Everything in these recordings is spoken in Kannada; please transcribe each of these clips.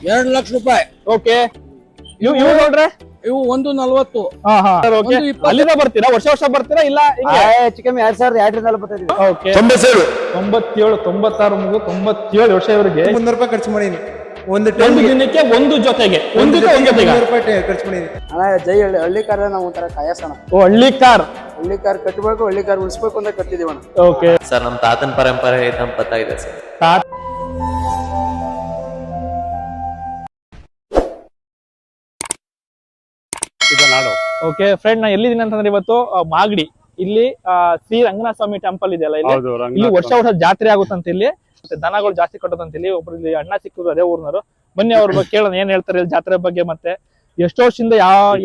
2,00,000 ರೂಪಾಯಿ. ಓಕೆ. ಇವು ನೋಡ್ರೆ ಇವು 1,40. ಅಲ್ಲಿಂದ ಬರ್ತೀರಾ? ವರ್ಷ ವರ್ಷ ಬರ್ತೀರಾ ಇಲ್ಲ ಚಿಕನ್ 2,200 ಬರ್ತಾ ಓಕೆ. 97 96 ಮುಗು 97 ವರ್ಷ ಇವರಿಗೆ 300 ರೂಪಾಯಿ ಖರ್ಚು ಮಾಡೀನಿ. ಒಂದು ದಿನಕ್ಕೆ ಒಂದು ಜೊತೆಗೆ ಒಂದು ರೂಪಾಯಿ ಖರ್ಚು ಮಾಡೀನಿ. ಅಣ್ಣ ಜೈ ಹಳ್ಳಿ ಕಾರ್ ನಾವು ಒಂಥರ ಕಾಯಸಣ. ಓ ಹಳ್ಳಿ ಕಾರ್ ಕಟ್ಟಬೇಕು, ಹಳ್ಳಿ ಕಾರ್ ಉಳಿಸ್ಬೇಕು ಅಂತ ಕಟ್ಟಿದೀವಿ ಅಣ್ಣ. ಓಕೆ ಸರ್ ನಮ್ಮ ತಾತನ ಪರಂಪರೆ ನಮ್ಮ ಪತ್ತ ಇದೆ ಸರ್. ಓಕೆ ಫ್ರೆಂಡ್, ನಾ ಎಲ್ಲಿದ್ದೀನಿ ಅಂತಂದ್ರೆ ಇವತ್ತು ಮಾಗಡಿ ಇಲ್ಲಿ ಶ್ರೀ ರಂಗನಾಥ ಸ್ವಾಮಿ ಟೆಂಪಲ್ ಇದೆಯಲ್ಲ, ಇಲ್ಲಿ ವರ್ಷ ಜಾತ್ರೆ ಆಗುತ್ತಂತ. ಇಲ್ಲಿ ಮತ್ತೆ ದನಗಳು ಜಾಸ್ತಿ ಕಟ್ಟೋದಂತ. ಇಲ್ಲಿ ಒಬ್ರು ಇಲ್ಲಿ ಅಣ್ಣ ಸಿಕ್ಕಿದ್ರು, ಅದೇ ಊರ್ನವರು. ಬನ್ನಿ ಅವ್ರ ಬಗ್ಗೆ ಕೇಳೋಣ ಏನ್ ಹೇಳ್ತಾರೆ ಇಲ್ಲಿ ಜಾತ್ರೆ ಬಗ್ಗೆ, ಮತ್ತೆ ಎಷ್ಟೋ ವರ್ಷದಿಂದ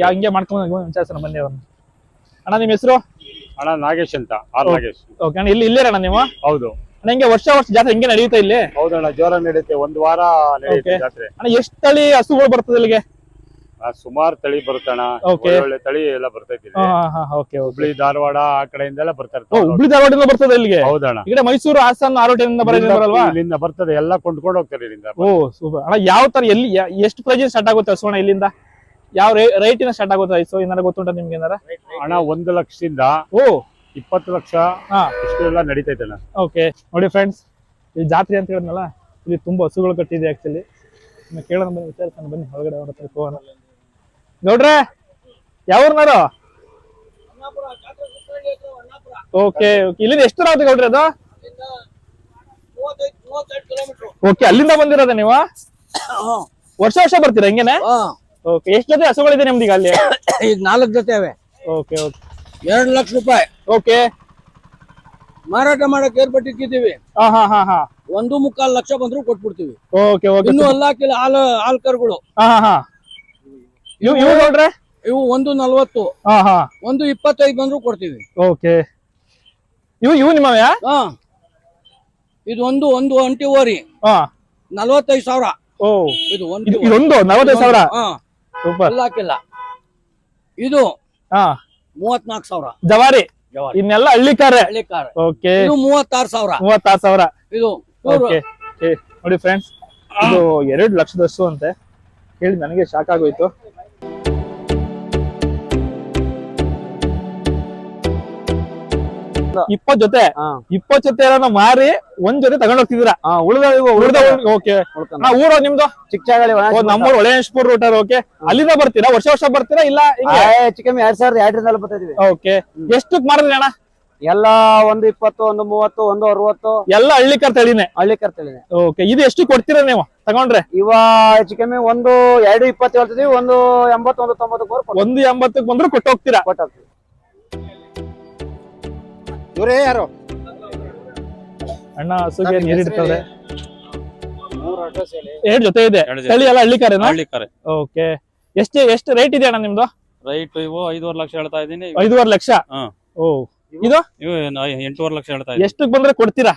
ಹಂಗೆ ಮಾಡ್ಕೊಂಡು ವಿಚಾರಿಸೋಣ. ಬನ್ನಿ ಅವ್ರನ್ನ. ಅಣ್ಣ ನಿಮ್ ಹೆಸರು? ಅಣ್ಣ ನಾಗೇಶ್ ಅಂತ. ಓಕೆ ಅಣ್ಣ, ಇಲ್ಲಿ ಇಲ್ಲೇರಣ್ಣ ನೀವು? ಹೌದು ಅಣ್ಣ. ಹಿಂಗೆ ವರ್ಷ ಜಾತ್ರೆ ಹಿಂಗೆ ನಡೆಯುತ್ತೆ ಇಲ್ಲಿ? ಹೌದಣ್ಣ, ಜೋರಾಗಿ ನಡೆಯುತ್ತೆ. ಒಂದು ವಾರ ನಡೆಯುತ್ತೆ ಜಾತ್ರೆ. ಅಣ್ಣ ಎಷ್ಟು ತಳಿ ಹಸುಗಳು ಬರ್ತದೆ ಇಲ್ಲಿಗೆ? ಸುಮಾರು ತಳಿ ಬರುತ್ತಣ್ಣ, ಒಳ್ಳೆ ತಳಿ ಎಲ್ಲ ಬರ್ತೈತಿ. ಹುಬ್ಳಿ ಧಾರವಾಡ ಆ ಕಡೆಯಿಂದ ಎಲ್ಲ ಬರ್ತಾ ಇರ್ತಾರೆ. ಹುಬ್ಳಿ ಧಾರವಾಡದಿಂದ ಬರ್ತದೆ ಇಲ್ಲಿಗೆ? ಹೌದಣ್ಣ. ಈಗ ಮೈಸೂರು ಹಾಸನ ಆರೋಟದಿಂದ ಬರಲ್ವಾ? ಇಲ್ಲಿಂದ ಬರ್ತದೆ, ಎಲ್ಲ ಕೊಂಡ್ಕೊಂಡು ಹೋಗ್ತಾರೆ ಇಲ್ಲಿಂದ. ಓ ಸೂಪರ್ ಅಣ್ಣ. ಯಾವ ತರ ಎಲ್ಲಿ ಎಷ್ಟು ಪ್ರೈಸ್ ಸ್ಟಾರ್ಟ್ ಆಗುತ್ತೆ ಹಸುವಣ್ಣ ಇಲ್ಲಿಂದ? ಯಾವ ರೈಟಿನ ಸ್ಟಾರ್ಟ್ ಆಗುತ್ತೆ ಹಸು ಏನಾರ ಗೊತ್ತುಂಟ ನಿಮ್ಗೆ? ಏನಾರ ಅಣ್ಣ 1 ಲಕ್ಷದಿಂದ 20 ಲಕ್ಷ ಇಷ್ಟೆಲ್ಲ ನಡೀತೈತೆ ಅಣ್ಣ. ಓಕೆ ನೋಡಿ ಫ್ರೆಂಡ್ಸ್, ಇಲ್ಲಿ ಜಾತ್ರೆ ಅಂತ ಹೇಳಿದ್ನಲ್ಲ, ಇಲ್ಲಿ ತುಂಬಾ ಹಸುಗಳು ಕಟ್ಟಿದೆ ಆಕ್ಚುಲಿ. ಕೇಳೋಣ ಬನ್ನಿ, ವಿಚಾರಿಸೋಣ ಬನ್ನಿ ಒಳಗಡೆ. ಅವ್ರ ಹತ್ರ ಹೋಗೋಣ. ಗೌಡ್ರೆ ಯಾವ್ರನಾರು? ಓಕೆ ಇಲ್ಲಿಂದ ಎಷ್ಟು ದೂರ ಆಗುತ್ತೆ ಗೌಡ್ರೆ ಅದು? ಓಕೆ, ಅಲ್ಲಿಂದ ಬಂದಿರೋದ ನೀವು? ವರ್ಷ ವರ್ಷ ಬರ್ತೀರಾ ಹಿಂಗೇನೆ? ಓಕೆ, ಎಷ್ಟು ಜೊತೆ ಹಸುಗಳಿದೆ ನಿಮ್ದು ಈಗ ಅಲ್ಲಿ? ಈಗ 4 ಜೊತೆ ಅವೆ. Okay okay. 2,00,000 ರೂಪಾಯಿ. ಓಕೆ, ಮಾರಾಟ ಮಾಡಕ್ ಏರ್ಪಟ್ಟಿಕ್ಕಿದ್ದೀವಿ. 1.25 ಲಕ್ಷ ಬಂದ್ರು ಕೊಟ್ಬಿಡ್ತೀವಿ. Okay okay. ಇನ್ನು ಅಲ್ಲಾಕಿಲ್ಲ ಹಾಲ್ ಕರುಗಳು. ಇವು ನೋಡ್ರೆ ಇವು 1.40. 1.25 ಬಂದ್ರು ಕೊಡ್ತೀವಿ. ಓಕೆ. ಇವು ನಿಮ್ಮವ್ಯಾ? ಇದು ಒಂದು ಒಂಟಿ ಓರಿ 45,000. ಓ, ಇದು ಇದೊಂದು 45,000. ಸೂಪರ್. ಅಲ್ಲಾಕಿಲ್ಲ. ಇದು 34,000 ಜವಾರಿ. ಇನ್ನೆಲ್ಲ ಹಳ್ಳಿ ಕಾರ್. ಓಕೆ. ಇದು 36,000. 36,000. ಇದು ಓಕೆ. ನೋಡಿ ಫ್ರೆಂಡ್ಸ್, ಇದು 2 ಲಕ್ಷದ ಹಸು ಅಂತೆ. ಹೇಳಿ ನನಗೆ ಶಾಕ್ ಆಗೋಯ್ತು. 20 ಜೊತೆ 20 ಜೊತೆ ಮಾರಿ ಒಂದ್ ಜೊತೆ ತಗೊಂಡ್ ಹೋಗ್ತಿದ್ದೀರಾ? ಉಳಿದ ಓಕೆ. ಊರು ನಿಮ್ದು? ಚಿಕ್ಕಚಾಗಳಿ. ನಮ್ಮೂರು ಒಳೇಶ್ಪುರ್ ರೂಟ್. ಓಕೆ, ಅಲ್ಲಿಂದ ಬರ್ತೀರಾ? ವರ್ಷ ವರ್ಷ ಬರ್ತೀರಾ ಇಲ್ಲ ಚಿಕನ್ 2,200 ಬರ್ತಾ ಇದೀವಿ. ಓಕೆ, ಎಷ್ಟಕ್ ಮಾಡಿದ್ರಿ ಅಣ್ಣ? ಎಲ್ಲ 1.20, 1.30, 1.60 ಎಲ್ಲ ಹಳ್ಳಿ ಕಾರ್ ತಳಿನೇ? ಹಳ್ಳಿ ಕಾರ್ ತಳಿನೇ. ಓಕೆ, ಇದು ಎಷ್ಟು ಕೊಡ್ತೀರಾ ನೀವು ತಗೊಂಡ್ರೆ? ಇವ ಚಿಕನ್ 2.20 ಹೇಳ್ತಿದೀವಿ. 1.80, 1.90 1.80 ಬಂದ್ರು ಕೊಟ್ಟು ಹೋಗ್ತೀರಾ? ಕೊಟ್ಟಾಗ್ತೀವಿ. ಇವರೇ ಯಾರು? ಅಣ್ಣ ಹಸುಗೆ ನೀರಿಡ್ತಾರೆ. 2 ಜೊತೆ ಇದೆ. ತಳಿ ಎಲ್ಲ ಹಳ್ಳಿ ಕಾರೇನಾ? ಹಳ್ಳಿ ಕಾರೆ. ಓಕೆ, ಎಷ್ಟು ರೇಟ್ ಇದೆ ಅಣ್ಣ ನಿಮ್ದು? ರೈಟ್ ಇವು 5.5 ಲಕ್ಷ ಹೇಳ್ತಾ ಇದೀನಿ. 5.5 ಲಕ್ಷ. ಓ, ಇದು 8.5 ಲಕ್ಷ ಹೇಳ್ತಾ ಇದೀನಿ. ಎಷ್ಟಕ್ಕೆ ಬಂದ್ರೆ ಕೊಡ್ತೀರಾ?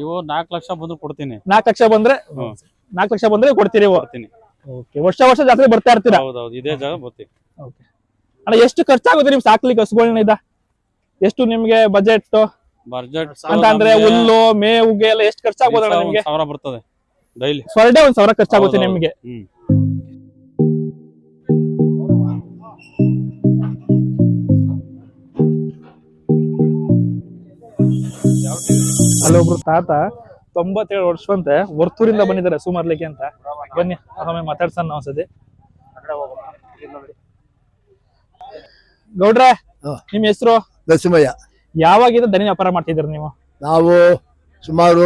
ಇವು 4 ಲಕ್ಷ ಬಂದ್ರು ಕೊಡ್ತೀನಿ. 4 ಲಕ್ಷ ಬಂದ್ರೆ 4 ಲಕ್ಷ ಬಂದ್ರೆ ಕೊಡ್ತೀರಿ? ಓಕೆ, ವರ್ಷ ಜಾತ್ರೆ ಬರ್ತಾ ಇರ್ತೀರಾ? ಹೌದೌದು, ಇದೇ ಜಾಗ ಬರ್ತೀವಿ. ಓಕೆ ಅಣ್ಣ, ಎಷ್ಟು ಖರ್ಚಾಗುತ್ತೆ ನಿಮ್ ಸಾಕ್ಲಿಕ್ಕೆ ಹಸುಗಳನ್ನ? ಇದ ಎಷ್ಟು ನಿಮ್ಗೆ ಬಜೆಟ್ ಅಂತ ಅಂದ್ರೆ ಹುಲ್ಲು ಮೇವುಗೆ ಎಲ್ಲ ಎಷ್ಟು ಖರ್ಚಾಗ್ಬೋದು ಅಣ್ಣ ನಿಮ್ಗೆ? 1,000 ಬರ್ತದೆ ಡೈಲಿ. ಪರ್ ಡೇ 1,000 ಖರ್ಚಾಗುತ್ತೆ ನಿಮ್ಗೆ. ಅಲ್ಲೊಬ್ರು ತಾತ 97 ವರ್ಷವಂತೆ ವರ್ತೂರಿಂದ ಬಂದಿದ್ದಾರೆ ಹಸು ಮಾರ್ಲಿಕ್ಕೆ ಅಂತ. ಬನ್ನಿ ಆಮೇಲೆ ಮಾತಾಡ್ಸೋಣ ನಾವು ಸದಿ. ಗೌಡ್ರೆ, ನಿಮ್ ಹೆಸರು? ನರಸಿಂಹಯ್ಯ. ಯಾವಾಗಿಂದ ದನಿ ವ್ಯಾಪಾರ ಮಾಡ್ತಿದ್ದೀರಿ ನೀವು? ನಾವು ಸುಮಾರು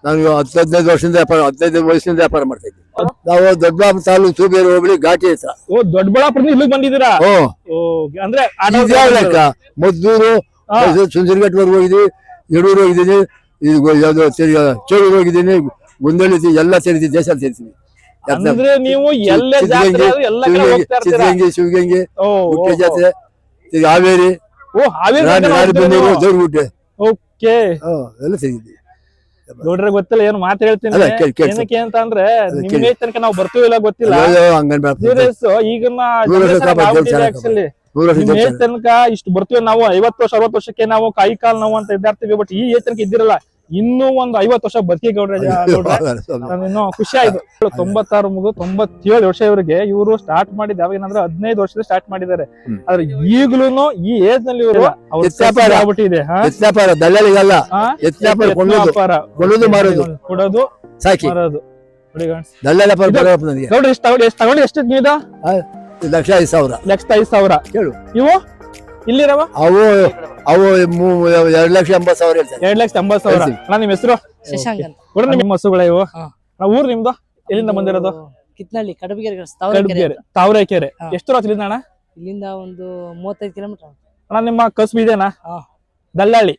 ನಾನು 15 ವರ್ಷದಿಂದ 15 ವಯಸ್ಸಿನಿಂದ ವ್ಯಾಪಾರ ಮಾಡ್ತಾ ಇದ್ದೀವಿ. ನಾವು ದೊಡ್ಡಬಳ್ಳಾಪುರ ತಾಲೂಕು ಸೂಬೇರು ಹೋಬಳಿ ಘಾಟಿ ಹತ್ರ. ಓ, ದೊಡ್ಡಬಳ್ಳಾಪುರದಿಂದ ಇಲ್ಲಿಗೆ ಬಂದಿದ್ದೀರಾ? ಅಂದ್ರೆ ಮದ್ದೂರು, ಸುಂದರಘಟ್ಟವರೆಗೂ ಹೋಗಿದ್ದೀವಿ, ಯಡೂರು ಹೋಗಿದ್ದೀನಿ, ಚೋಳೂರು ಹೋಗಿದ್ದೀನಿ, ಗುಂದಳ್ಳಿ ಎಲ್ಲ ಸೇರಿದ್ದೀವಿ, ದೇಶ ಸೇರ್ತೀವಿ. ಅಂದ್ರೆ ನೀವು ಸಿದ್ಧಗಂಗೆ, ಶಿವಗಂಗೆ, ಹುಟ್ಟೆ ಜಾತ್ರೆ, ಹಾವೇರಿ, ದೇವ್ರಗುಟ್ಟೆ ಎಲ್ಲ ಸೇರಿದ್ದೀವಿ. ನೋಡ್ರೆ ಗೊತ್ತಿಲ್ಲ ಏನು ಮಾತು ಹೇಳ್ತೀನಿ. ಏನಕ್ಕೆ ಅಂತ ಅಂದ್ರೆ ನಿಮ್ಗೆ ತನಕ ನಾವು ಬರ್ತೀವಿಲ್ಲ ಗೊತ್ತಿಲ್ಲ. ಈಗಿನ ತನಕ ಇಷ್ಟು ಬರ್ತೀವಿ ನಾವು. 50 ವರ್ಷ 60 ವರ್ಷಕ್ಕೆ ನಾವು ಕೈ ಕಾಲ್ ನಾವು ಅಂತ ಇದ್ದಾರ್ತೀವಿ. ಬಟ್ ಈ ತನಕ ಇದ್ದಿರಲ್ಲ. ಇನ್ನೂ ಒಂದು 50 ವರ್ಷ ಬದುಕಿ ಗೌಡ್ರೆ ಇನ್ನು ಖುಷಿ ಆಯ್ತು. 96 ಮುಗಿದು 97 ವರ್ಷ ಇವರಿಗೆ. ಇವರು ಸ್ಟಾರ್ಟ್ ಮಾಡಿದ ಯಾವಾಗ ಏನಂದ್ರೆ 15 ವರ್ಷದ ಸ್ಟಾರ್ಟ್ ಮಾಡಿದ್ದಾರೆ. ಆದ್ರೆ ಈಗಲೂ ಈ ಏಜ್ ನಲ್ಲಿ ಇವರು ಆಗ್ಬಿಟ್ಟಿದೆ. ದಲ್ಲಾಳಿಗಲ್ಲ, ಕೊಡೋದು ಸಾಕಿ ಮಾರೋದು. ದಲ್ಲಾಳ ಗೌಡ್ರೆ ಎಷ್ಟು ತಗೊಂಡು ಎಷ್ಟು ನೀದ? 1,05,000. 1,05,000 ಕೇಳು. ಇವು ಇಲ್ಲಿರವ ಅವು 2,80,000 ಹೇಳ್ತಾರೆ. 2,80,000. ಅಣ್ಣ ನಿಮ್ ಹೆಸರು? ಶಶಾಂಕ್ ಅಂತ. ಕೊಡ್ರಿ ನಿಮ್ಮ ಹಸುಗಳ ಇವು. ಊರ್ ನಿಮ್ದು ಎಲ್ಲಿಂದ ಬಂದಿರೋದು? ಕಿತ್ನಳ್ಳಿ ಕಡಬಗೆರೆ ತಾವರೆಕೆರೆ. ಎಷ್ಟು ದೂರ ಇಲ್ಲಿಂದ ಅಣ್ಣ? ಇಲ್ಲಿಂದ ಒಂದು 35 ಕಿಲೋಮೀಟರ್. ಅಣ್ಣ ನಿಮ್ಮ ಕಸುಬು ಇದೇನಾ? ದಲ್ಲಾಳಿ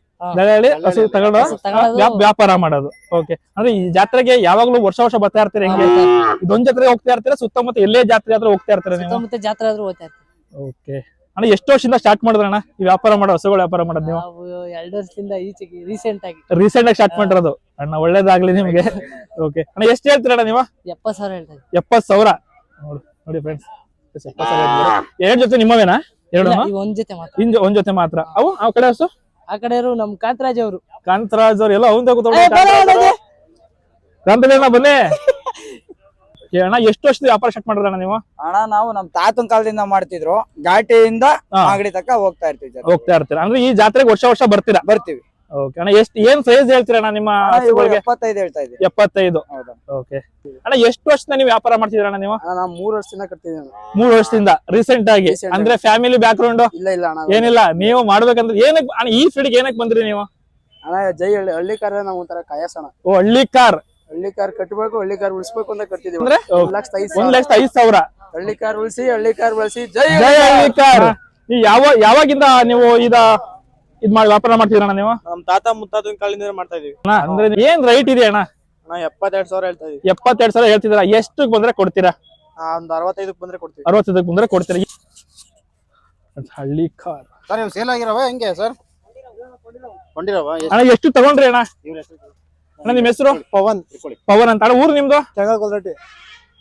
ಹಸು ತಗೊಂಡು ವ್ಯಾಪಾರ ಮಾಡೋದು. ಓಕೆ. ಅಂದ್ರೆ ಈ ಜಾತ್ರೆಗೆ ಯಾವಾಗ್ಲೂ ವರ್ಷ ಬರ್ತಾ ಇರ್ತೀರಿ ಹೆಂಗೆ? ಇದೊಂದ್ ಜಾತ್ರೆ ಹೋಗ್ತಾ ಇರ್ತೀರಾ ಸುತ್ತಮುತ್ತ ಎಲ್ಲೇ ಜಾತ್ರೆ ಆದ್ರೂ ಹೋಗ್ತಾ ಇರ್ತೀರಾ ನೀವು? ಸುತ್ತಮುತ್ತ ಜಾತ್ರೆ ಆದ್ರೂ ಹೋಗ್ತಾ ಇರ್ತೀವಿ. ಓಕೆ ಅಣ್ಣ, ಎಷ್ಟು ವರ್ಷದಿಂದ ಸ್ಟಾರ್ಟ್ ಮಾಡಿದ್ರಣ್ಣ ಈ ವ್ಯಾಪಾರ ಮಾಡೋ ಹಸುಗಳ ವ್ಯಾಪಾರ ಮಾಡೋದು ನೀವು? ನಾವು 2 ವರ್ಷದಿಂದ ಈಚೆಗೆ ರೀಸೆಂಟ್ ಆಗಿ ಸ್ಟಾರ್ಟ್ ಮಾಡಿರೋದು. ಅಣ್ಣ ಒಳ್ಳೇದಾಗ್ಲಿ ನಿಮ್ಗೆ. ಓಕೆ ಅಣ್ಣ, ಎಷ್ಟು ಹೇಳ್ತೀರಣ್ಣ ನೀವು? 70,000 ಹೇಳ್ತಾ ಇದ್ದೀವಿ. 70,000. ನೋಡಿ ಫ್ರೆಂಡ್ಸ್, 70,000. 2 ಜೊತೆ ನಿಮ್ಮವೇನಾ? 2 ಒಂದ್ ಜೊತೆ ಮಾತ್ರ. ಒಂದ್ ಜೊತೆ ಮಾತ್ರ. ಅವು ಆ ಕಡೆ ಹಸು? ಆ ಕಡೆ ನಮ್ ಕಾಂತರಾಜ್ ಅವರು. ಕಾಂತರಾಜ್ ಅವ್ರು ಎಲ್ಲ ಅವಂದ ಕಾಂತರಾಜ್ ಬನ್ನಿ. ಅಣ್ಣ, ಎಷ್ಟು ವರ್ಷದ ವ್ಯಾಪಾರ ಸ್ಟಾರ್ಟ್ ಮಾಡಿದ್ರಣ್ಣ ನೀವು? ಅಣ್ಣ ನಾವು ನಮ್ ತಾತನ ಕಾಲದಿಂದ ಮಾಡ್ತಿದ್ರು. ಘಾಟಿಯಿಂದ ಮಾಗಡಿ ತನಕ ಹೋಗ್ತಾ ಇರ್ತೀವಿ. ಹೋಗ್ತಾ ಇರ್ತೀರಾ? ಅಂದ್ರೆ ಈ ಜಾತ್ರೆಗೆ ವರ್ಷ ಬರ್ತೀವಿ. ಓಕೆ ಅಣ್ಣ, ಏನ್ ಪ್ರೈಸ್ ಹೇಳ್ತೀರಣ್ಣ ನಿಮ್ಮ? 75 ಹೇಳ್ತಾ ಇದ್ದೀವಿ. 75. ಓಕೆ ಅಣ್ಣ, ಎಷ್ಟು ವರ್ಷದಿಂದ ನೀವು ವ್ಯಾಪಾರ ಮಾಡ್ತಿದ್ರಣ್ಣ ನೀವು? ನಾವು 3 ವರ್ಷದಿಂದ ಕಟ್ತಿದ್ದೀವಿ. 3 ವರ್ಷದಿಂದ ರೀಸೆಂಟ್ ಆಗಿ. ಅಂದ್ರೆ ಫ್ಯಾಮಿಲಿ ಬ್ಯಾಕ್ ಗ್ರೌಂಡ್ ಇಲ್ಲ ಅಣ್ಣ, ಏನಿಲ್ಲ. ನೀವು ಮಾಡ್ಬೇಕಂದ್ರೆ ಏನಕ್ಕೆ ಅಣ್ಣ ಈ ಫೀಲ್ಡ್ಗೆ ಏನಕ್ಕೆ ಬಂದ್ರಿ ನೀವು? ಅಣ್ಣ ಹಳ್ಳಿ ಕಾರ್ ನಾವು ಒಂಥರ ಕಾಯಸಣ. ಓ, ಹಳ್ಳಿ ಕಾರ್ ಕಟ್ಟಬೇಕು, ಹಳ್ಳಿ ಕಾರ್ ಉಳಿಸ್ಬೇಕು ಅಂತ ಕಟ್ತಿದೀವಿ. ಅಂದ್ರೆ 1,05,000. ಹಳ್ಳಿ ಕಾರ್ ಉಳಿಸಿ, ಹಳ್ಳಿ ಕಾರ್ ಬಳಸಿ. ಜೈ ಹಳ್ಳಿ ಕಾರ್. ಯಾವಾಗಿಂದ ನೀವು ಇದ್ ಮಾಡಿ ವ್ಯಾಪಾರ ಮಾಡ್ತಿದ್ರಣ್ಣ ನೀವು? ನಮ್ ತಾತ ಮುತ್ತಾತನ ಕಾಲದಿಂದ ಮಾಡ್ತಾ ಇದೀವಿ. ಅಂದ್ರೆ ಏನ್ ರೈಟ್ ಇದೆ ಅಣ್ಣ? 72,000 ಹೇಳ್ತಾ ಇದೀವಿ. 72,000 ಹೇಳ್ತಿದ್ರ. ಎಷ್ಟು ಬಂದ್ರೆ ಕೊಡ್ತೀರಾ? ಒಂದು 65 ಬಂದ್ರೆ ಕೊಡ್ತೀವಿ. 65 ಬಂದ್ರೆ ಕೊಡ್ತೀರಾ? ಹಳ್ಳಿ ಕಾರ್ ಸರ್ ನೀವು ಸೇಲ್ ಆಗಿರವ ಹೆಂಗೆ ಸರ್? ಕೊಂಡಿರವ ಅಣ್ಣ, ಎಷ್ಟು ತಗೊಂಡ್ರಿ ಅಣ್ಣ? ಅಣ್ಣ ನಿಮ್ ಹೆಸರು? ಪವನ್ ಅಂತ. ಅಣ್ಣ ಊರು ನಿಮ್ದು?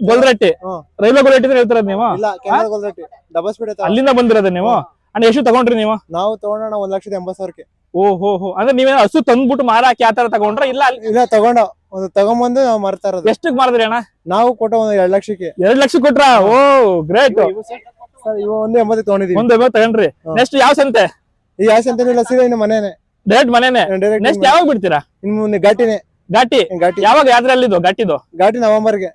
ಗೊಲ್ರಟ್ಟಿ. ರೈಲ್ವೆ ಗೊಲ್ರಟ್ಟಿ ಹೇಳ್ತಾರ ನೀವು? ಅಲ್ಲಿಂದ ಬಂದಿರೋದ ನೀವು? ಅಣ್ಣ, ಎಷ್ಟು ತಗೊಂಡ್ರಿ ನೀವು? ನಾವು ತಗೊಂಡೋಣ 1,80,000. ಓಹೋ. ಅಂದ್ರೆ ನೀವೇ ಹಸು ತಂದ್ಬಿಟ್ಟು ಮಾರಾಕಿ ಆತರ ತಗೊಂಡ್ರ? ಇಲ್ಲ ತಗೊಂಬಂದು ನಾವು ಮಾರ್ತಾ ಇರೋದು. ಎಷ್ಟಕ್ ಮಾರಿದ್ರಿ ಅಣ್ಣ? ನಾವು ಕೊಟ್ಟ 2 ಲಕ್ಷಕ್ಕೆ. 2 ಲಕ್ಷ ಕೊಟ್ರ? ಓ ಗ್ರೇಟ್. ಇವ 1,80,000 ತಗೊಂಡಿದೀವಿ. 1,80,000 ತಗೊಂಡ್ರಿ. ನೆಕ್ಸ್ಟ್ ಯಾವ ಸಂತೆ? ಈ ಯಾವ ಸಂತೆ ಇಲ್ಲ, ಸೀದಾ ಇನ್ನು ಮನೇನೆ. ಡೈರೆಕ್ಟ್ ಮನೇನೆ. ನೆಕ್ಸ್ಟ್ ಯಾವಾಗ ಬಿಡ್ತೀರಾ? ಇನ್ನು ಮುಂದೆ ಘಾಟಿನೇ. ಘಾಟಿ ಯಾವಾಗ? ಯಾವ್ದ್ರ ಅಲ್ಲಿದ್ದು ಘಾಟಿದು? ಘಾಟಿ ನವೆಂಬರ್ಗೆ.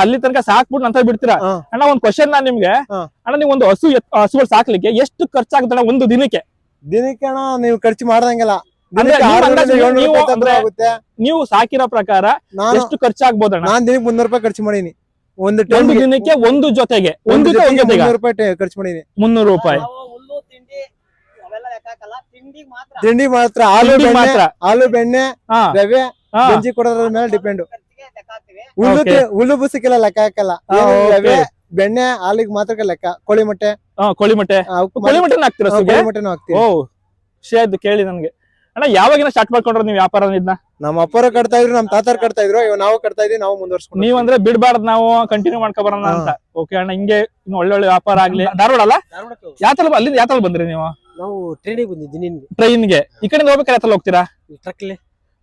ಅಲ್ಲಿ ತನಕ ಸಾಕ್ಬಿಟ್ಟು ನಂತರ ಬಿಡ್ತೀರಾ? ಅಣ್ಣ, ಒಂದ್ ಕ್ವಶನ್ ನಾನ್ ನಿಮ್ಗೆ. ಅಣ್ಣ, ನೀವು ಒಂದು ಹಸುಗಳು ಸಾಕ್ಲಿಕ್ಕೆ ಎಷ್ಟು ಖರ್ಚಾಗುತ್ತೆ ಒಂದು ದಿನಕ್ಕೆ? ಅಣ್ಣ ನೀವು ಖರ್ಚು ಮಾಡ್ದಂಗೆಲ್ಲ ನೀವು ಸಾಕಿರೋ ಪ್ರಕಾರ ಎಷ್ಟು ಖರ್ಚಾಗ್ಬೋದಣ್ಣ? ನಾನ್ ದಿನಕ್ಕೆ 300 ರೂಪಾಯಿ ಖರ್ಚು ಮಾಡೀನಿ. ಒಂದು ದಿನಕ್ಕೆ ಒಂದು ಜೊತೆಗೆ 300 ರೂಪಾಯಿ ಖರ್ಚು ಮಾಡೀನಿ. 300 ರೂಪಾಯಿ ತಿಂಡಿ ಮಾತ್ರ. ಹಾಲು ಬೆಣ್ಣೆ ರವೆ ಗಂಜಿ ಕೊಡೋದ್ರ ಮೇಲೆ ಡಿಪೆಂಡ್. ಹುಲ್ಲು ಬುಸಕ್ಕೆಲ್ಲ ಲೆಕ್ಕ ಹಾಕಲ್ಲ. ರವೆ ಬೆಣ್ಣೆ ಹಾಲಿಗೆ ಮಾತ್ರ ಲೆಕ್ಕ. ಕೋಳಿ ಮೊಟ್ಟೆ ಹಾಕ್ತೀವಿ. ಓ ಶೇದ್ ಕೇಳಿ ನನ್ಗೆ. ಅಣ್ಣ, ಯಾವಾಗಿನ ಸ್ಟಾರ್ಟ್ ಮಾಡ್ಕೊಂಡ್ರ ನೀವು ವ್ಯಾಪಾರ? ನಮ್ಮ ಅಪ್ಪರು ಕಟ್ತಾ ಇದ್ರು, ನಮ್ಮ ತಾತಾರು ಕಟ್ತಾ ಇದ್ರು, ನಾವು ಕಟ್ತಾ ಇದೀವಿ. ನಾವು ಮುಂದುವರ್ಸ್ಕೊಂಡು. ನೀವ್ ಅಂದ್ರೆ ಬಿಡ್ಬಾರ್ದು, ನಾವು ಕಂಟಿನ್ಯೂ ಮಾಡ್ಕೊಬರೋಣ ಅಂತ. ಓಕೆ ಅಣ್ಣ, ಹಿಂಗೆ ಇನ್ನು ಒಳ್ಳೆ ವ್ಯಾಪಾರ ಆಗ್ಲಿ. ಧಾರವಾಡ ಅಲ್ಲ? ಅಲ್ಲಿಂದ ಯಾವ ಬಂದ್ರಿ ನೀವು? ನಾವು ಟ್ರೈನಿಗೆ ಬಂದಿದ್ದೀನಿ. ಟ್ರೈನ್ಗೆ ಈ ಕಡೆಯಿಂದ ಹೋಗ್ಬೇಕಾದ್ರೆ ಯಾವ ಹೋಗ್ತೀರಾ?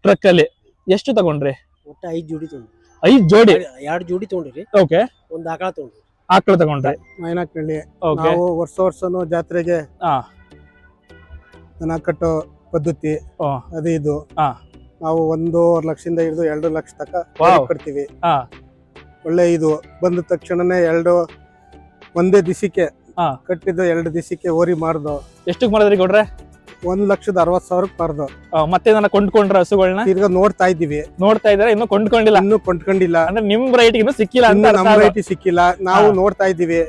ಟ್ರಕ್ ಅಲ್ಲಿ. ಎಷ್ಟು ತಗೊಂಡ್ರಿ? ಒಟ್ಟು 5 ಜೋಡಿ ತಗೊಂಡ್ರಿ. 5 ಜೋಡಿ? 2 ಜೋಡಿ ತಗೊಂಡ್ರಿ. ಓಕೆ. ಒಂದು ಆಕಳ ತಗೊಂಡ್ರಿ. ಆಕಳ ತಗೊಂಡ್ರಿ. ಮೈನಾಕ್ನಳ್ಳಿ. ಓಕೆ. ನಾವು ವರ್ಷನೂ ಜಾತ್ರೆಗೆ ದನ ಕಟ್ಟೋ ಪದ್ಧತಿ ಅದು ಇದು. ನಾವು 1.5 ಲಕ್ಷದಿಂದ ಹಿಡಿದು 2 ಲಕ್ಷ ತನಕ ಕಟ್ತೀವಿ. ಒಳ್ಳೆ ಇದು ಬಂದ ತಕ್ಷಣನೇ ಒಂದೇ ದಿವಸಕ್ಕೆ ಕಟ್ಟಿದ್ದು 2 ದಿವಸಕ್ಕೆ ಓರಿ ಮಾರ್ದು. ಎಷ್ಟಕ್ಕೆ ಮಾಡಿದ್ರಿ ಕೊಡ್ರೆ? 1,60,000 ಮಾರ್ದು. ಮತ್ತೆ ನಾನು ಕೊಂಡ್ಕೊಂಡ್ರ ಹಸುಗಳನ್ನ? ಈಗ ನೋಡ್ತಾ ಇದ್ದೀವಿ. ನೋಡ್ತಾ ಇದಾರೆ, ಇನ್ನು ಕೊಂಡ್ಕೊಂಡಿಲ್ಲ. ಅಂದ್ರೆ ನಿಮ್ ರೈಟ್ ಇನ್ನು ಸಿಕ್ಕಿಲ್ಲ ಅಂತ? ನಮ್ಮ ರೈಟ್ ಸಿಕ್ಕಿಲ್ಲ. ನಾವು ನೋಡ್ತಾ ಇದ್ದೀವಿ.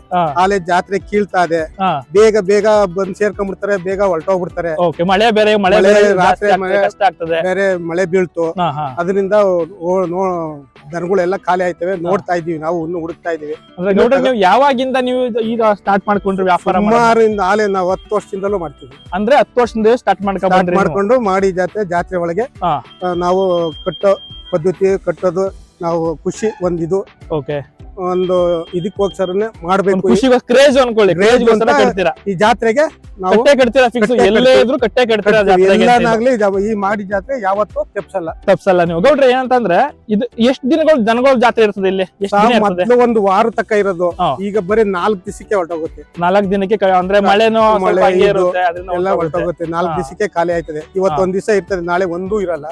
ಆಲೆ ಜಾತ್ರೆ ಕೀಳ್ತಾ ಇದೆ. ಬೇಗ ಬಂದ್ ಸೇರ್ಕೊಂಡ್ಬಿಡ್ತಾರೆ, ಬೇಗ ಹೊರಟೋಗ್ಬಿಡ್ತಾರೆ. ಮಳೆ ಬೇರೆ, ರಾತ್ರಿ ಕಷ್ಟ ಆಗ್ತದೆ, ಬೇರೆ ಮಳೆ ಬೀಳ್ತು. ಅದರಿಂದ ದನಗಳೆಲ್ಲ ಖಾಲಿ ಆಯ್ತವೆ. ನೋಡ್ತಾ ಇದೀವಿ, ನಾವು ಇನ್ನು ಹುಡುಕ್ತಾ ಇದೀವಿ. ನೀವು ಯಾವಾಗಿಂದ ನೀವು ಈಗ ಸ್ಟಾರ್ಟ್ ಮಾಡ್ಕೊಂಡ್ರಿ ವ್ಯಾಪಾರ? ಸುಮಾರಿಂದ ಆಲೆ ನಾವು 10 ವರ್ಷದಿಂದಲೂ ಮಾಡ್ತೀವಿ. ಅಂದ್ರೆ 10 ವರ್ಷದಿಂದ ಸ್ಟಾರ್ಟ್ ಮಾಡ್ಕೊಂಡು ಮಾಡಿ ಜಾತ್ರೆ ಒಳಗೆ ನಾವು ಕಟ್ಟೋ ಪದ್ಧತಿ, ಕಟ್ಟೋದು ನಾವು ಖುಷಿ ಒಂದಿದು. ಓಕೆ. ಒಂದು ಇದಕ್ಕೋಸ್ಕರನೇ ಮಾಡ್ಬೇಕು. ಖುಷಿಗೆ ಕ್ರೇಜ್ ಅನ್ಕೊಳ್ಳಿ, Craze ಕ್ರೇಜ್ ಅಂತ ಕಟ್ತೀರಾ, ಈ ಜಾತ್ರೆಗೆ ನಾವು ಕಟ್ಟೆ ಕಟ್ತೀರಾ ಫಿಕ್ಸ್, ಕಟ್ಟೆ ಎಲ್ಲೇ ಇದ್ರು ಕಟ್ಟೆ ಕಟ್ತೀರಾ ಜಾತ್ರೆಗೆ ಅಂತ ಎಲ್ಲಾನಾಗ್ಲಿ ಈ ಮಾಡಿ ಜಾತ್ರೆ ಯಾವತ್ತೂ ತೆಪ್ಸಲ್ಲ. ತಪ್ಸಲ್ಲ ನೀವು. ಗೌಡ್ರೆ ಏನಂತಂದ್ರೆ ಇದು ಎಷ್ಟ್ ದಿನಗಳು ಜನಗಳ ಜಾತ್ರೆ ಇರ್ತದೆ ಇಲ್ಲಿ, ಎಷ್ಟು ದಿನ ಇರ್ತದೆ? ಮೊದ್ಲು ಒಂದು ವಾರ ತಕ್ಕ ಇರೋದು, ಹಾ. ಈಗ ಬರೀ 4 ದಿವಸಕ್ಕೆ ಹೊರಟೋಗುತ್ತೆ. 4 ದಿನಕ್ಕೆ ಅಂದ್ರೆ ಮಳೆನೋ ಸ್ವಲ್ಪ ಮಳೆ ಹಂಗೆ ಇದು ಇರುತ್ತೆ, ಅದರಿಂದ ಎಲ್ಲ ಹೊರ್ಟೋಗುತ್ತೆ. ಹೊರಟೋಗುತ್ತೆ. 4 ಹಾ. ದಿವಸಕ್ಕೆ ಖಾಲಿ ಆಯ್ತದೆ. ಇವತ್ತು ಹಾ. ಒಂದ್ ದಿವಸ ಇರ್ತದೆ, ನಾಳೆ ಒಂದೂ ಇರಲ್ಲ.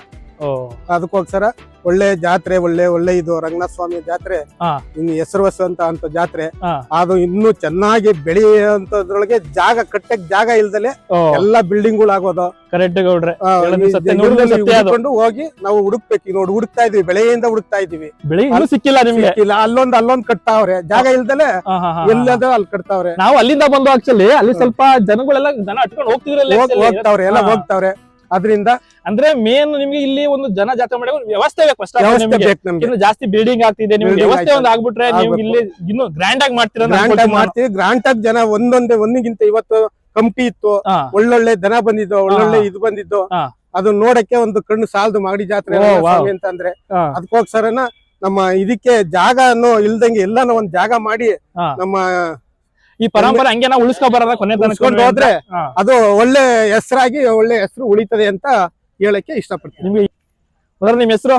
ಓ, ಅದಕ್ಕೋಸ್ಕರ ಒಳ್ಳೆ ಜಾತ್ರೆ, ಒಳ್ಳೆ ಇದು ರಂಗನಾಥ ಸ್ವಾಮಿ ಜಾತ್ರೆ, ಹಾ. ಇನ್ನು ಹೆಸರುವಾಸಿ ಅಂತ ಜಾತ್ರೆ. ಹಾ. ಅದು ಇನ್ನು ಚೆನ್ನಾಗಿ ಬೆಳೆಯುವಂತದ್ರೊಳಗೆ ಜಾಗ ಜಾಗ ಇಲ್ದಲೆ ಓ, ಎಲ್ಲಾ ಬಿಲ್ಡಿಂಗ್ ಆಗೋದು. ಕರೆಕ್ಟ್ ಗೌಡ್ರೆ, ಆ, ಹೇಳೋದು ಈ ಸತ್ಯ, ನೋಡಿದ್ರೆ ಇವ್ರಲ್ಲಿ ಸತ್ಯ ಅದು. ಹುಡ್ಕೊಂಡು ಹೋಗಿ ನಾವು ಹುಡುಕ್ಬೇಕು. ಈಗ ನೋಡಿ ಹುಡುಕ್ತಾ ಇದೀವಿ, ಬೆಳೆಯಿಂದ ಹುಡುಕ್ತಾ ಇದೀವಿ. ಬೆಳೆ ಇನ್ನೂ ಸಿಕ್ಕಿಲ್ಲ ನಿಮ್ಗೆ. ಇಲ್ಲ ಅಲ್ಲೊಂದ್ ಕಟ್ತಾವ್ರೆ, ಜಾಗ ಇಲ್ದಲೆ ಹಾ, ಹಾ, ಹಾ. ಎಲ್ಲದ ಅಲ್ಲಿ ಕಟ್ತಾವ್ರೆ. ನಾವು ಅಲ್ಲಿಂದ ಬಂದು ಆಕ್ಚುಲಿ ಅಲ್ಲಿ ಸ್ವಲ್ಪ ಜನಗಳೆಲ್ಲ ದನ ಹಟ್ಕೊಂಡು ಹೋಗ್ತಿದ್ರಲ್ಲ ಹೋಗ್ತಾವ್ರೆ, ಎಲ್ಲ ಹೋಗ್ತಾವ್ರೆ. ಅದರಿಂದ ಅಂದ್ರೆ ಮೇನ್ ನಿಮ್ಗೆ ಇಲ್ಲಿ ಒಂದು ಜನ ಜಾತ್ರೆ ಮಾಡಿ ವ್ಯವಸ್ಥೆ ಬೇಕು ಫಸ್ಟ್. ವ್ಯವಸ್ಥೆ ಬೇಕು ನಮ್ಗೆ. ಇನ್ನು ಜಾಸ್ತಿ ಬಿಲ್ಡಿಂಗ್ ಆಗ್ತಿದೆ, ನಿಮ್ಗೆ Building ವ್ಯವಸ್ಥೆ ಒಂದು ಆಯ್ತು. ಆಗ್ಬಿಟ್ರೆ ನೀವು ಆಗ್ಬೇಕು. ಇಲ್ಲಿ ಇನ್ನು ಗ್ರ್ಯಾಂಡ್ ಆಗಿ ಮಾಡ್ತೀರಾ ಅಂತ ಗ್ರಾಂಟ್ ಆಗಿ ಅನ್ಕೊಳ್ತೀನಿ ನಾನು. ಮಾಡ್ತೀವಿ. ಗ್ರಾಂಟ್ ಆಗಿ ಜನ ಒಂದಿಗಿಂತ ಇವತ್ತು ಕಮಿಟಿ ಇತ್ತು, ಹಾ. ಒಳ್ಳೊಳ್ಳೆ ದನ ಬಂದಿದ್ದು, ಒಳ್ಳೊಳ್ಳೆ ಇದು ಬಂದಿದ್ದು. ಹಾ. ಅದು ನೋಡಕ್ಕೆ ಒಂದು ಕಣ್ಣು ಸಾಲದು ಮಾಡಿ ಜಾತ್ರೆ ಓ, ರಂಗನಾಥ ವಾವ್. ಸ್ವಾಮಿ ಅಂತಂದ್ರೆ. ಹಾ. ಅದಕ್ಕೋಸ್ಕರನ ನಮ್ಮ ಇದಕ್ಕೆ ಜಾಗನು ಇಲ್ದಂಗೆ ಎಲ್ಲಾನು ಒಂದ್ ಜಾಗ ಮಾಡಿ ಹಾ. ನಮ್ಮ ಈ ಪರಂಪರೆ ಹಂಗೆ ನಾವು ಉಳಿಸ್ಕೊ ಬರೋದ ಕೊನೆ ತನಕ ಉಳಿಸ್ಕೊಂಡು ಹೋದ್ರೆ ಹಾ. ಅದು ಒಳ್ಳೆ ಹೆಸರಾಗಿ ಒಳ್ಳೆ ಹೆಸರು ಉಳಿತದೆ ಅಂತ ಹೇಳಕ್ಕೆ ಇಷ್ಟಪಡ್ತೀನಿ. ನಿಮ್ಗೆ ಮೊದಲು ನಿಮ್ ಹೆಸರು?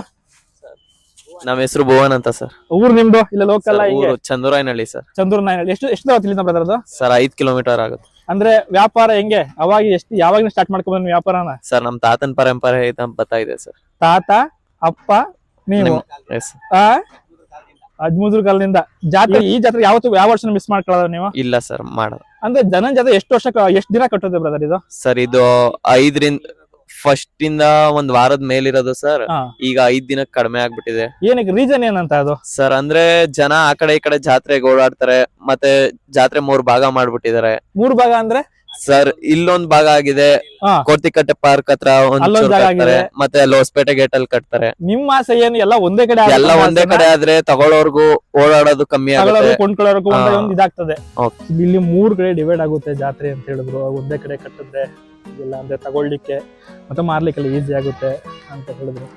ನಮ್ಮ ಹೆಸರು ಭುವನ್ ಅಂತ ಸರ್. ಊರು ನಿಮ್ದು? ಇಲ್ಲ ಲೋಕಲ್ ಹಿಂಗೆ? ಊರು ಚಂದ್ರಾಯನಹಳ್ಳಿ ಸರ್. ಚಂದ್ರ ನಾಯನಹಳ್ಳಿ. ಎಷ್ಟು ದೂರ ಇಲ್ಲಿಂದ ಬ್ರದರ್ ಅದು? ಸರ್ 5 ಕಿಲೋಮೀಟರ್ ಆಗುತ್ತೆ. ಅಂದ್ರೆ ವ್ಯಾಪಾರ ಹೆಂಗೆ ಅವಾಗ ಯಾವಾಗ ಸ್ಟಾರ್ಟ್ ಮಾಡ್ಕೊಂಡ್ ವ್ಯಾಪಾರನ? ಸರ್ ನಮ್ ತಾತನ್ ಪರಂಪರೆ ಅಂತ ಬರ್ತಾ ಇದೆ ಸರ್. ತಾತ, ಅಪ್ಪ, ನೀವು ಎಸ್. ಹದಿಮೂರು ಕಾಲದಿಂದ ಜಾತ್ರೆ. ಈ ಜಾತ್ರೆ ಯಾವ ವರ್ಷ ಮಿಸ್ ಮಾಡ್ಕೊಳ್ಳೋದು ನೀವು? ಇಲ್ಲ ಸರ್ ಮಾಡೋದು. ಅಂದ್ರೆ ಜನ ಜೊತೆ ಎಷ್ಟು ದಿನ ಕಟ್ಟೋದು ಬ್ರದರ್ ಇದು? ಸರ್ ಇದು 5ರಿಂದ ಫಸ್ಟ್ ಇಂದ ಒಂದ್ ವಾರದ ಮೇಲಿರೋದು ಸರ್. ಹಾ. ಈಗ 5 ದಿನಕ್ಕೆ ಕಡಿಮೆ ಆಗ್ಬಿಟ್ಟಿದೆ. ಏನಕ್ಕೆ ರೀಸನ್ ಏನಂತ ಅದು? ಸರ್ ಅಂದ್ರೆ ಜನ ಆ ಕಡೆ ಈ ಕಡೆ ಜಾತ್ರೆಗೆ ಓಡಾಡ್ತಾರೆ, ಮತ್ತೆ ಜಾತ್ರೆ 3 ಭಾಗ ಮಾಡ್ಬಿಟ್ಟಿದ್ದಾರೆ. 3 ಭಾಗ ಅಂದ್ರೆ ಸರ್ ಇಲ್ಲೊಂದ್ ಭಾಗ ಆಗಿದೆ, ಹಾ. ಕೋರ್ತಿಕಟ್ಟೆ ಪಾರ್ಕ್ ಹತ್ರ ಅಲ್ಲೊಂದ್ ಜಾಗ ಕಟ್ತಾರೆ, ಆಗಿದೆ. ಮತ್ತೆ ಅಲ್ಲಿ ಹೊಸಪೇಟೆ ಗೇಟ್ ಅಲ್ಲಿ ಕಟ್ತಾರೆ. ನಿಮ್ಮ ಆಸೆ ಏನು ಎಲ್ಲ ಒಂದೇ ಕಡೆ ಎಲ್ಲ ಒಂದೇ ಕಡೆ ಆದ್ರೆ ತಗೊಳ್ಳೋರ್ಗು ಓಡಾಡೋದು ಕಮ್ಮಿ ಆಗುತ್ತೆ. ಕೊಂಡ್ಕೊಳ್ಳೋರ್ಗು ಹಾ. ಒಂದು ಇದಾಗ್ತದೆ. Okay. ಇಲ್ಲಿ 3 ಕಡೆ ಡಿವೈಡ್ ಆಗುತ್ತೆ ಜಾತ್ರೆ ಅಂತ ಹೇಳಿದ್ರು. ಒಂದೇ ಕಡೆ ಕಟ್ಟಿದ್ರೆ ಇಲ್ಲ ಅಂದ್ರೆ ತಗೊಳ್ಳಿಕ್ಕೆ ಮತ್ತೆ ಮಾರ್ಲಿಕ್ಕೆಲ್ಲ ಈಸಿ ಆಗುತ್ತೆ ಅಂತ ಹೇಳಿದ್ರು.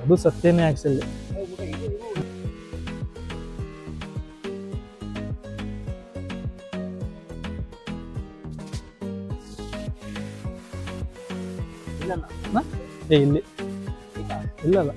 ಅದು ಸತ್ಯನೇ ಆಕ್ಚುಲಿ. ಇಲ್ಲಿ ಇಲ್ಲಲ್ಲ